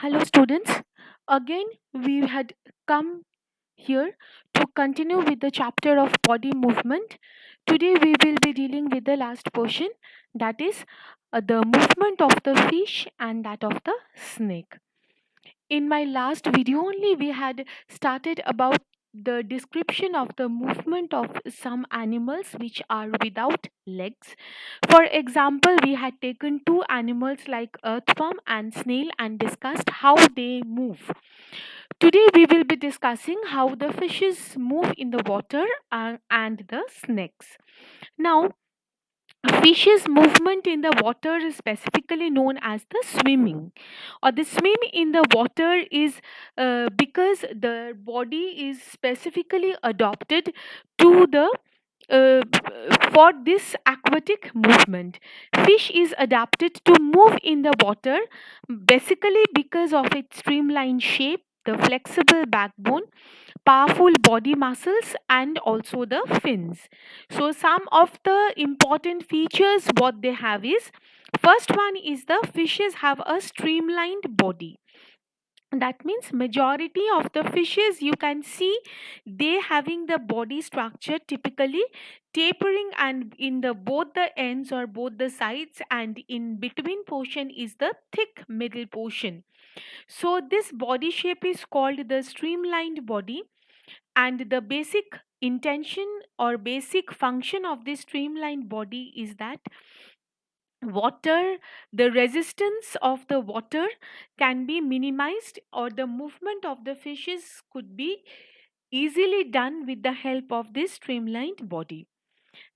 Hello, students. Again, we had come here to continue with the chapter of body movement. Today, we will be dealing with the last portion, that is the movement of the fish and that of the snake. In my last video only, we had started about the description of the movement of some animals which are without legs. For example, we had taken two animals like earthworm and snail and discussed how they move. Today we will be discussing how the fishes move in the water and the snakes. Now, fishes movement in the water is specifically known as the swimming, or the swim in the water is because the body is specifically adopted to the for this aquatic movement. Fish is adapted to move in the water basically because of its streamlined shape, the flexible backbone, powerful body muscles, and also the fins. So some of the important features what they have is, first one is the fishes have a streamlined body. That means majority of the fishes you can see they having the body structure typically tapering, and in the both the ends or both the sides, and in between portion is the thick middle portion. So this body shape is called the streamlined body, and the basic intention or basic function of this streamlined body is that water the resistance of the water can be minimized, or the movement of the fishes could be easily done with the help of this streamlined body.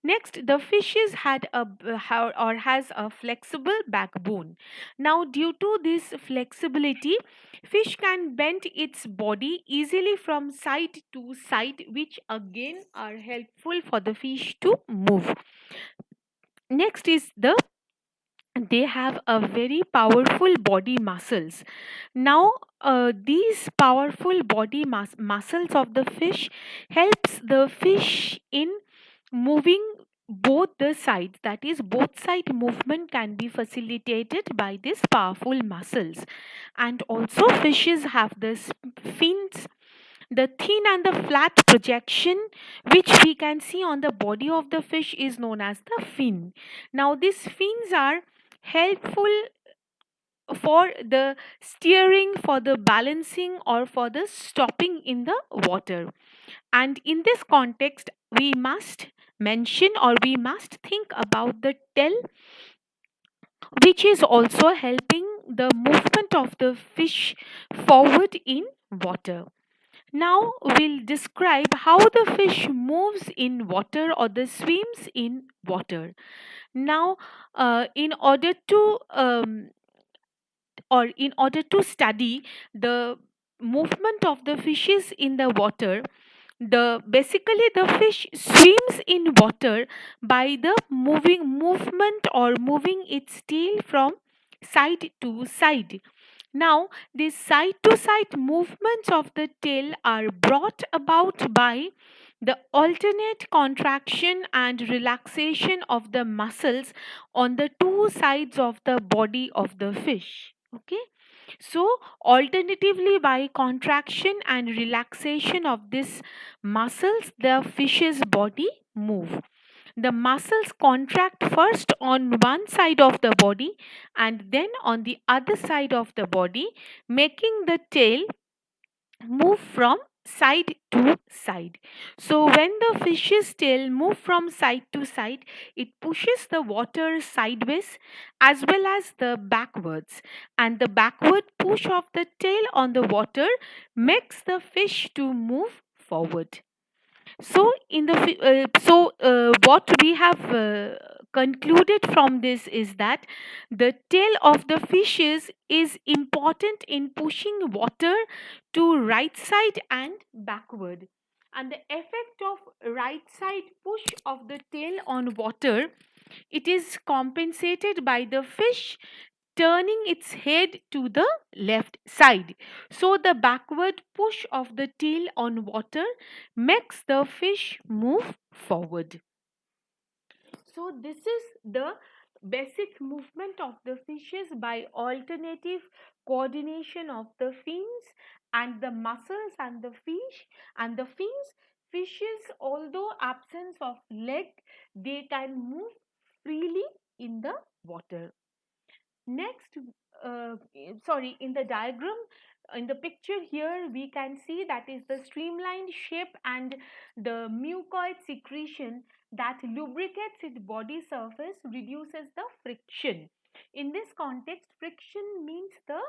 Next, the fishes had or has a flexible backbone. Now, due to this flexibility, fish can bend its body easily from side to side, which again are helpful for the fish to move. Next is the they have a very powerful body muscles. Now, these powerful body muscles of the fish helps the fish in moving both the sides, that is both side movement can be facilitated by these powerful muscles. And also fishes have this fins, the thin and the flat projection which we can see on the body of the fish is known as the fin. Now these fins are helpful for the steering, for the balancing, or for the stopping in the water. And in this context, we must mention or we must think about the tail, which is also helping the movement of the fish forward in water. Now we'll describe how the fish moves in water or the swims in water. Now, in order to study the movement of the fishes in the water, the basically the fish swims in water by the moving movement or moving its tail from side to side. Now, these side to side movements of the tail are brought about by the alternate contraction and relaxation of the muscles on the two sides of the body of the fish. Okay, so alternatively, by contraction and relaxation of these muscles, the fish's body move. The muscles contract first on one side of the body and then on the other side of the body, making the tail move from side to side. So when the fish's tail move from side to side, it pushes the water sideways as well as the backwards, and the backward push of the tail on the water makes the fish to move forward. So what we have concluded from this is that the tail of the fishes is important in pushing water to right side and backward, and the effect of right side push of the tail on water, it is compensated by the fish turning its head to the left side. So the backward push of the tail on water makes the fish move forward. So this is the basic movement of the fishes by alternative coordination of the fins and the muscles and the fish and the fins. Fishes, although absence of leg, they can move freely in the water. Next, in the diagram, in the picture here, we can see that is the streamlined shape and the mucoid secretion that lubricates its body surface, reduces the friction. In this context, friction means the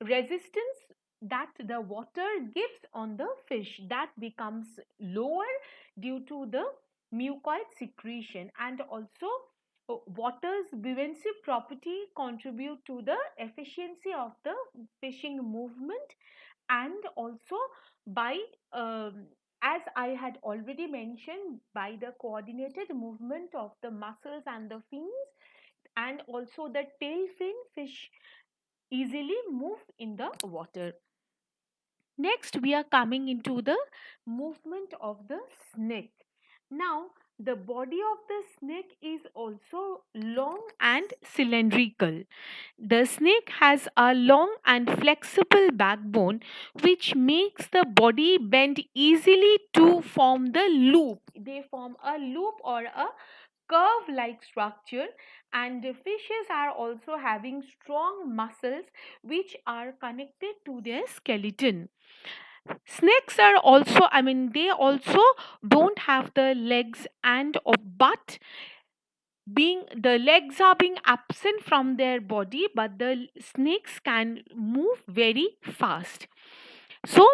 resistance that the water gives on the fish that becomes lower due to the mucoid secretion, and also water's buoyancy property contribute to the efficiency of the fishing movement, and also by as I had already mentioned, by the coordinated movement of the muscles and the fins, and also the tail fin, fish easily move in the water. Next, we are coming into the movement of the snake. Now, the body of the snake is also long and cylindrical. The snake has a long and flexible backbone which makes the body bend easily to form the loop. They form a loop or a curve like structure, and the fishes are also having strong muscles which are connected to their skeleton. Snakes are also, they also don't have the legs, and but being the legs are being absent from their body, but the snakes can move very fast. So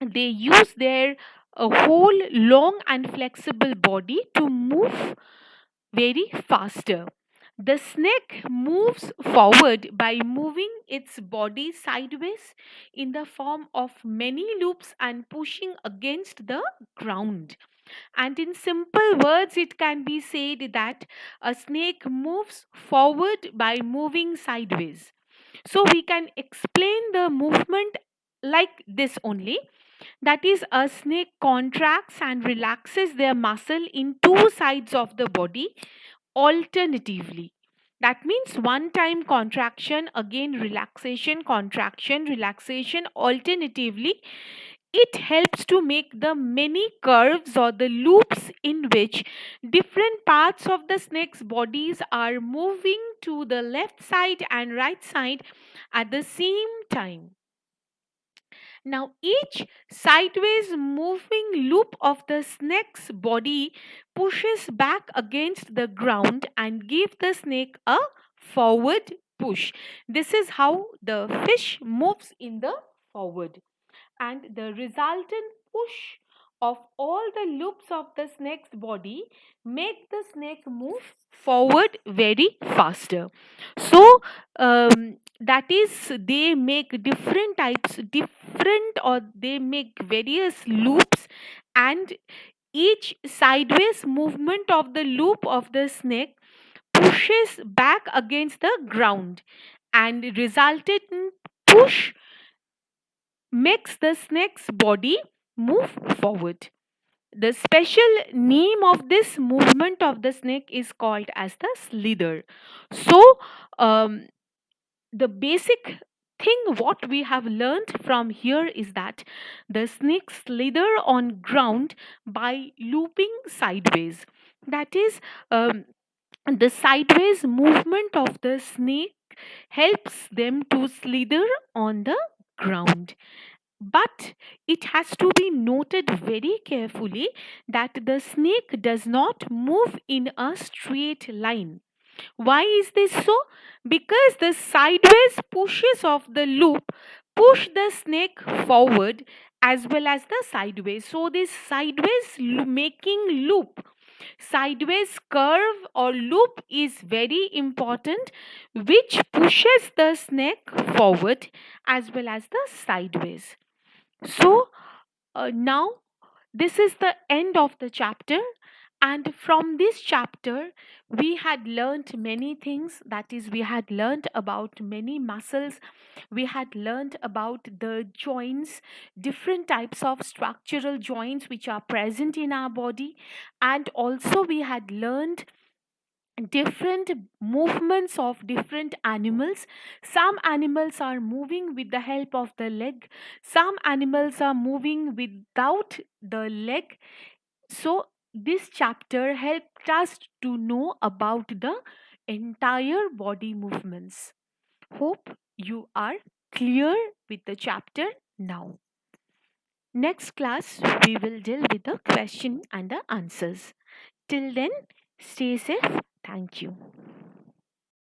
they use their whole long and flexible body to move very faster. The snake moves forward by moving its body sideways in the form of many loops and pushing against the ground. And in simple words, it can be said that a snake moves forward by moving sideways. So we can explain the movement like this only, that is, a snake contracts and relaxes their muscle in two sides of the body alternatively. That means one time contraction, again relaxation, contraction, relaxation alternatively. It helps to make the many curves or the loops in which different parts of the snake's bodies are moving to the left side and right side at the same time. Now, each sideways moving loop of the snake's body pushes back against the ground and give the snake a forward push. This is how the fish moves in the forward, and the resultant push of all the loops of the snake's body make the snake move forward very faster. So that is, they make different types, different, or they make various loops, and each sideways movement of the loop of the snake pushes back against the ground, and resultant push makes the snake's body move forward. The special name of this movement of the snake is called as the slither. So, the basic thing what we have learned from here is that the snake slither on ground by looping sideways. That is, the sideways movement of the snake helps them to slither on the ground. But it has to be noted very carefully that the snake does not move in a straight line. Why is this so? Because the sideways pushes of the loop push the snake forward as well as the sideways. So, this making loop, sideways curve or loop is very important, which pushes the snake forward as well as the sideways. So, now this is the end of the chapter, and from this chapter we had learnt many things. That is, we had learnt about many muscles, we had learnt about the joints, different types of structural joints which are present in our body, and also we had learnt different movements of different animals. Some animals are moving with the help of the leg, some animals are moving without the leg. So this chapter helped us to know about the entire body movements. Hope you are clear with the chapter now. Next class we will deal with the question and the answers. Till then, stay safe. Thank you.